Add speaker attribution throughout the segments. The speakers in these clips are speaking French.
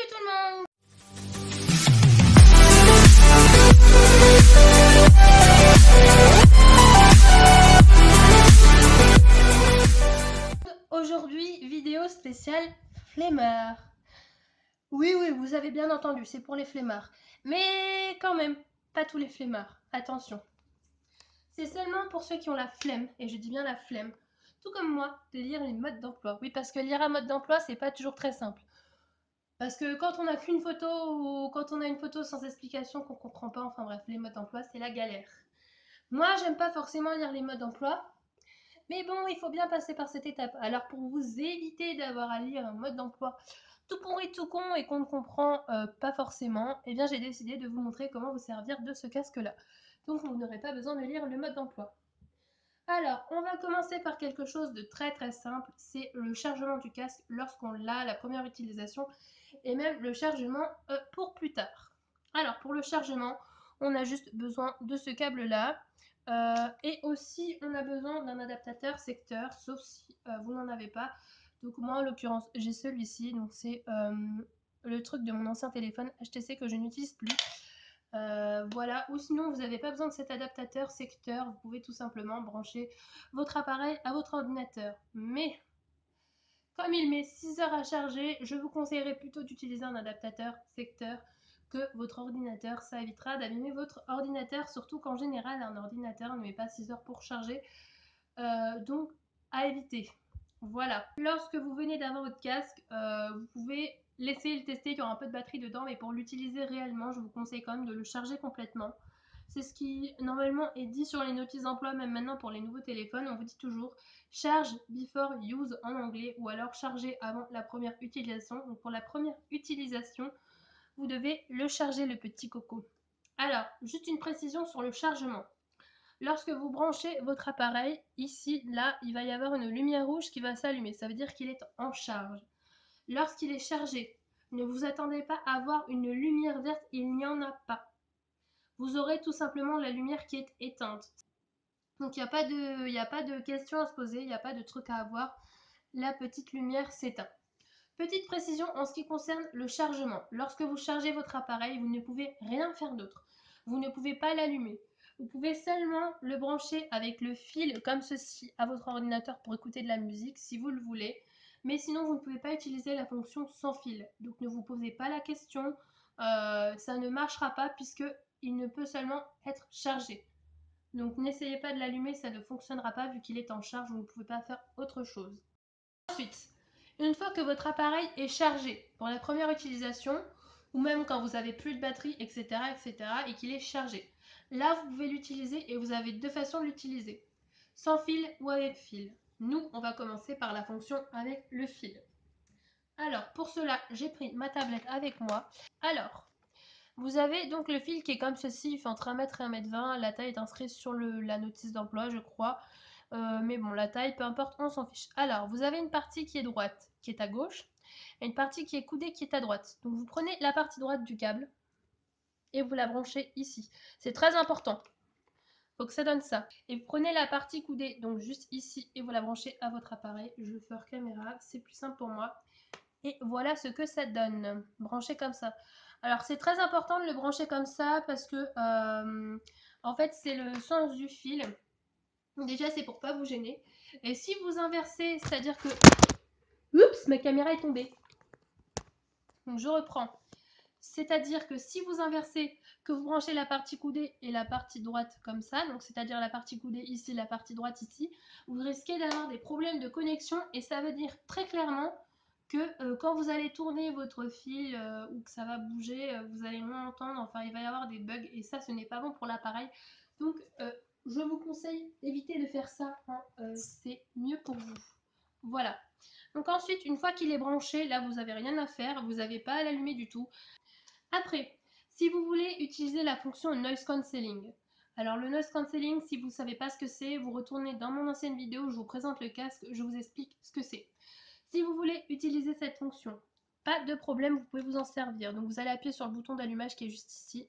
Speaker 1: Salut tout le monde! Aujourd'hui, vidéo spéciale flemmard. Oui, vous avez bien entendu, c'est pour les flemmards. Mais quand même, pas tous les flemmards, attention. C'est seulement pour ceux qui ont la flemme, et je dis bien la flemme, tout comme moi, de lire les modes d'emploi. Oui, parce que lire un mode d'emploi, c'est pas toujours très simple. Parce que quand on n'a qu'une photo ou quand on a une photo sans explication qu'on comprend pas, enfin bref, les modes d'emploi, c'est la galère. Moi, j'aime pas forcément lire les modes d'emploi, mais bon, il faut bien passer par cette étape. Alors pour vous éviter d'avoir à lire un mode d'emploi tout pourri, tout con et qu'on ne comprend pas forcément, eh bien j'ai décidé de vous montrer comment vous servir de ce casque-là. Donc vous n'aurez pas besoin de lire le mode d'emploi. Alors, on va commencer par quelque chose de très simple, c'est le chargement du casque lorsqu'on l'a, la première utilisation, et même le chargement pour plus tard. Alors, pour le chargement, on a juste besoin de ce câble-là, et aussi on a besoin d'un adaptateur secteur, sauf si vous n'en avez pas. Donc moi, en l'occurrence, j'ai celui-ci, donc c'est le truc de mon ancien téléphone HTC que je n'utilise plus. Voilà, ou sinon vous n'avez pas besoin de cet adaptateur secteur, vous pouvez tout simplement brancher votre appareil à votre ordinateur. Mais comme il met 6 heures à charger, je vous conseillerais plutôt d'utiliser un adaptateur secteur que votre ordinateur. Ça évitera d'abîmer votre ordinateur, surtout qu'en général un ordinateur ne met pas 6 heures pour charger, donc à éviter. Voilà. Lorsque vous venez d'avoir votre casque, vous pouvez laisser le tester, il y aura un peu de batterie dedans, mais pour l'utiliser réellement, je vous conseille quand même de le charger complètement. C'est ce qui normalement est dit sur les notices d'emploi, même maintenant pour les nouveaux téléphones, on vous dit toujours charge before use en anglais, ou alors charger avant la première utilisation. Donc pour la première utilisation, vous devez le charger, le petit coco. Alors, juste une précision sur le chargement. Lorsque vous branchez votre appareil, ici, là, il va y avoir une lumière rouge qui va s'allumer. Ça veut dire qu'il est en charge. Lorsqu'il est chargé, ne vous attendez pas à avoir une lumière verte, il n'y en a pas. Vous aurez tout simplement la lumière qui est éteinte. Donc il n'y a pas de questions à se poser, il n'y a pas de truc à avoir. La petite lumière s'éteint. Petite précision en ce qui concerne le chargement. Lorsque vous chargez votre appareil, vous ne pouvez rien faire d'autre. Vous ne pouvez pas l'allumer. Vous pouvez seulement le brancher avec le fil comme ceci à votre ordinateur pour écouter de la musique si vous le voulez. Mais sinon, vous ne pouvez pas utiliser la fonction sans fil. Donc ne vous posez pas la question. Ça ne marchera pas puisqu'il ne peut seulement être chargé. Donc n'essayez pas de l'allumer, ça ne fonctionnera pas vu qu'il est en charge, vous ne pouvez pas faire autre chose. Ensuite, une fois que votre appareil est chargé pour la première utilisation, ou même quand vous n'avez plus de batterie, etc., et qu'il est chargé, là vous pouvez l'utiliser et vous avez deux façons de l'utiliser, sans fil ou avec fil. Nous, on va commencer par la fonction avec le fil. Alors, pour cela, j'ai pris ma tablette avec moi. Alors, vous avez donc le fil qui est comme ceci, il fait entre 1 mètre et 1,20 m. La taille est inscrite sur la notice d'emploi, je crois. Mais bon, la taille, peu importe, on s'en fiche. Alors, vous avez une partie qui est droite, qui est à gauche, et une partie qui est coudée, qui est à droite. Donc, vous prenez la partie droite du câble et vous la branchez ici. C'est très important. Faut que ça donne ça. Et vous prenez la partie coudée, donc juste ici, et vous la branchez à votre appareil. Je vais faire caméra, c'est plus simple pour moi. Et voilà ce que ça donne, branché comme ça. Alors c'est très important de le brancher comme ça parce que en fait c'est le sens du fil. Déjà c'est pour pas vous gêner. Et si vous inversez, c'est-à-dire que... Oups, ma caméra est tombée. Donc je reprends. C'est-à-dire que si vous inversez, que vous branchez la partie coudée et la partie droite comme ça, donc c'est-à-dire la partie coudée ici, la partie droite ici, vous risquez d'avoir des problèmes de connexion et ça veut dire très clairement que quand vous allez tourner votre fil ou que ça va bouger, vous allez moins entendre, enfin il va y avoir des bugs et ça ce n'est pas bon pour l'appareil. Donc je vous conseille d'éviter de faire ça, hein, c'est mieux pour vous. Voilà. Donc ensuite, une fois qu'il est branché, là vous n'avez rien à faire, vous n'avez pas à l'allumer du tout. Après, si vous voulez utiliser la fonction noise cancelling, alors le noise cancelling, si vous ne savez pas ce que c'est, vous retournez dans mon ancienne vidéo, je vous présente le casque, je vous explique ce que c'est. Si vous voulez utiliser cette fonction, pas de problème, vous pouvez vous en servir. Donc vous allez appuyer sur le bouton d'allumage qui est juste ici.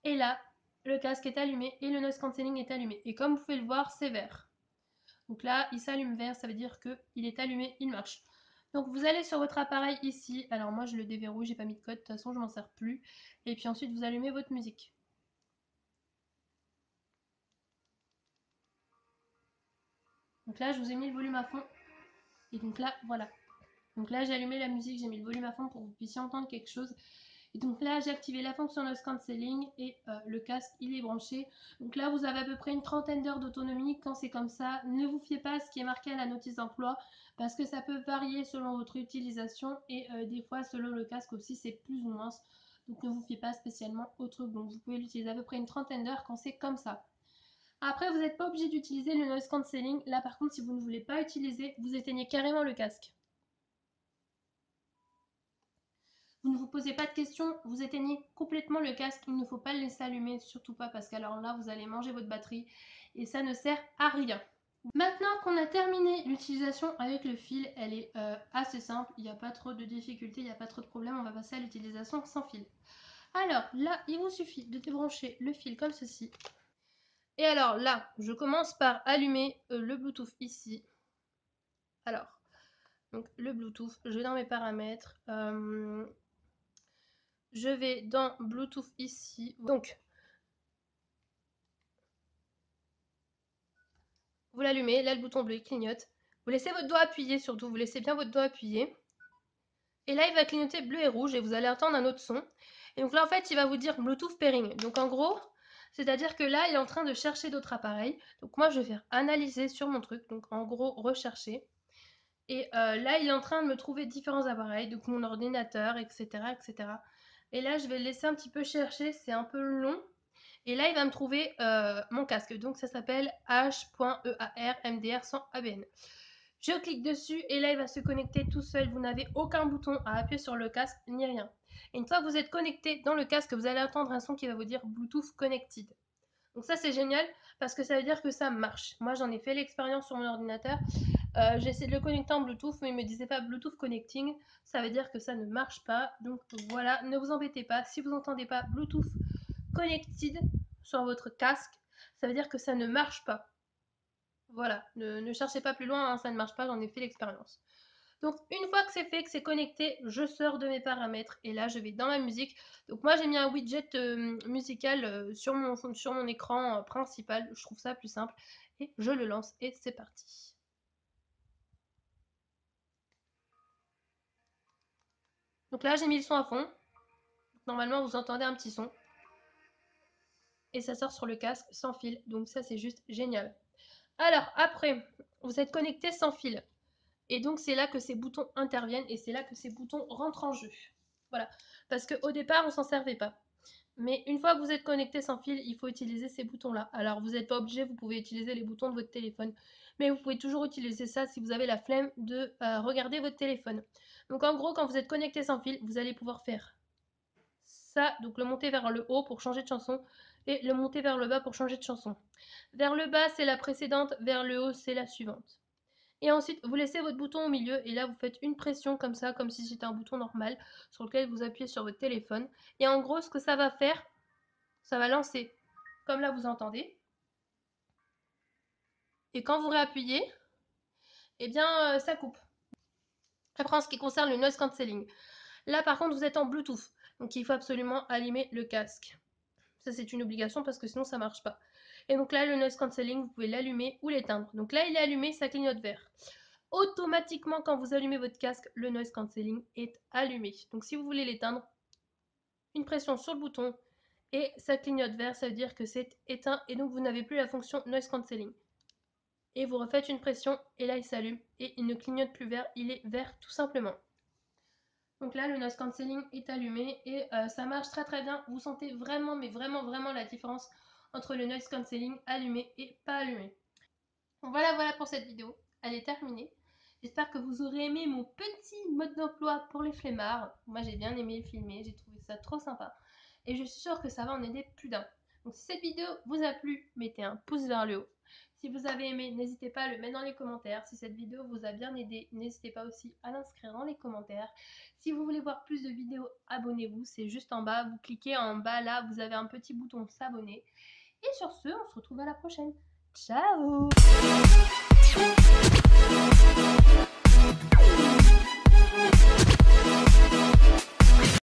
Speaker 1: Et là, le casque est allumé et le noise cancelling est allumé. Et comme vous pouvez le voir, c'est vert. Donc là, il s'allume vert, ça veut dire qu'il est allumé, il marche. Donc vous allez sur votre appareil ici, alors moi je le déverrouille, j'ai pas mis de code, de toute façon je m'en sers plus. Et puis ensuite vous allumez votre musique. Donc là je vous ai mis le volume à fond. Et donc là voilà. Donc là j'ai allumé la musique, j'ai mis le volume à fond pour que vous puissiez entendre quelque chose. Et donc là j'ai activé la fonction noise cancelling et le casque il est branché. Donc là vous avez à peu près une trentaine d'heures d'autonomie. Quand c'est comme ça, ne vous fiez pas à ce qui est marqué à la notice d'emploi parce que ça peut varier selon votre utilisation et des fois selon le casque aussi c'est plus ou moins. Donc ne vous fiez pas spécialement au truc. Donc vous pouvez l'utiliser à peu près une trentaine d'heures quand c'est comme ça. Après vous n'êtes pas obligé d'utiliser le noise cancelling. Là par contre si vous ne voulez pas utiliser, vous éteignez carrément le casque. Vous ne vous posez pas de questions, vous éteignez complètement le casque, il ne faut pas le laisser allumer, surtout pas parce qu'alors là vous allez manger votre batterie et ça ne sert à rien. Maintenant qu'on a terminé l'utilisation avec le fil, elle est assez simple, il n'y a pas trop de difficultés, il n'y a pas trop de problèmes, on va passer à l'utilisation sans fil. Alors là, il vous suffit de débrancher le fil comme ceci. Et alors là, je commence par allumer le Bluetooth ici. Alors, donc le Bluetooth, je vais dans mes paramètres. Je vais dans Bluetooth ici. Donc, vous l'allumez, là le bouton bleu il clignote. Vous laissez votre doigt appuyé surtout, vous laissez bien votre doigt appuyé. Et là il va clignoter bleu et rouge et vous allez entendre un autre son. Et donc là en fait il va vous dire Bluetooth pairing. Donc en gros, c'est-à-dire que là il est en train de chercher d'autres appareils. Donc moi je vais faire analyser sur mon truc, donc en gros rechercher. Et là il est en train de me trouver différents appareils, donc mon ordinateur, etc. etc. Et là je vais le laisser un petit peu chercher, c'est un peu long. Et là, il va me trouver mon casque. Donc, ça s'appelle H.EAR MDR sans ABN. Je clique dessus et là, il va se connecter tout seul. Vous n'avez aucun bouton à appuyer sur le casque ni rien. Et une fois que vous êtes connecté dans le casque, vous allez entendre un son qui va vous dire Bluetooth Connected. Donc ça, c'est génial parce que ça veut dire que ça marche. Moi, j'en ai fait l'expérience sur mon ordinateur. J'ai essayé de le connecter en Bluetooth, mais il ne me disait pas Bluetooth Connecting. Ça veut dire que ça ne marche pas. Donc voilà, ne vous embêtez pas. Si vous n'entendez pas Bluetooth Connected sur votre casque, ça veut dire que ça ne marche pas. Voilà, ne cherchez pas plus loin, hein, ça ne marche pas, j'en ai fait l'expérience. Donc une fois que c'est fait, que c'est connecté, je sors de mes paramètres et là je vais dans ma musique. Donc moi j'ai mis un widget musical sur mon écran principal, je trouve ça plus simple. Et je le lance et c'est parti. Donc là j'ai mis le son à fond. Normalement vous entendez un petit son. Et ça sort sur le casque sans fil, donc ça c'est juste génial. Alors après, vous êtes connecté sans fil. Et donc c'est là que ces boutons interviennent et c'est là que ces boutons rentrent en jeu. Voilà, parce qu'au départ on s'en servait pas. Mais une fois que vous êtes connecté sans fil, il faut utiliser ces boutons-là. Alors vous n'êtes pas obligé, vous pouvez utiliser les boutons de votre téléphone. Mais vous pouvez toujours utiliser ça si vous avez la flemme de regarder votre téléphone. Donc en gros, quand vous êtes connecté sans fil, vous allez pouvoir faire ça, donc le monter vers le haut pour changer de chanson et le monter vers le bas pour changer de chanson. Vers le bas, c'est la précédente, vers le haut, c'est la suivante. Et ensuite, vous laissez votre bouton au milieu et là, vous faites une pression comme ça, comme si c'était un bouton normal sur lequel vous appuyez sur votre téléphone. Et en gros, ce que ça va faire, ça va lancer, comme là vous entendez. Et quand vous réappuyez, eh bien, ça coupe. Après, en ce qui concerne le noise cancelling, là par contre, vous êtes en Bluetooth. Donc, il faut absolument allumer le casque. Ça, c'est une obligation parce que sinon, ça marche pas. Et donc là, le noise cancelling, vous pouvez l'allumer ou l'éteindre. Donc là, il est allumé, ça clignote vert. Automatiquement, quand vous allumez votre casque, le noise cancelling est allumé. Donc si vous voulez l'éteindre, une pression sur le bouton et ça clignote vert, ça veut dire que c'est éteint et donc vous n'avez plus la fonction noise cancelling. Et vous refaites une pression et là il s'allume et il ne clignote plus vert, il est vert tout simplement. Donc là le noise cancelling est allumé et ça marche très très bien. Vous sentez vraiment mais vraiment la différence entre le noise cancelling allumé et pas allumé. Voilà pour cette vidéo, elle est terminée. J'espère que vous aurez aimé mon petit mode d'emploi pour les flemmards. Moi j'ai bien aimé le filmer, j'ai trouvé ça trop sympa. Et je suis sûre que ça va en aider plus d'un. Donc si cette vidéo vous a plu, mettez un pouce vers le haut. Si vous avez aimé, n'hésitez pas à le mettre dans les commentaires. Si cette vidéo vous a bien aidé, n'hésitez pas aussi à l'inscrire dans les commentaires. Si vous voulez voir plus de vidéos, abonnez-vous, c'est juste en bas. Vous cliquez en bas là, vous avez un petit bouton s'abonner. Et sur ce, on se retrouve à la prochaine. Ciao!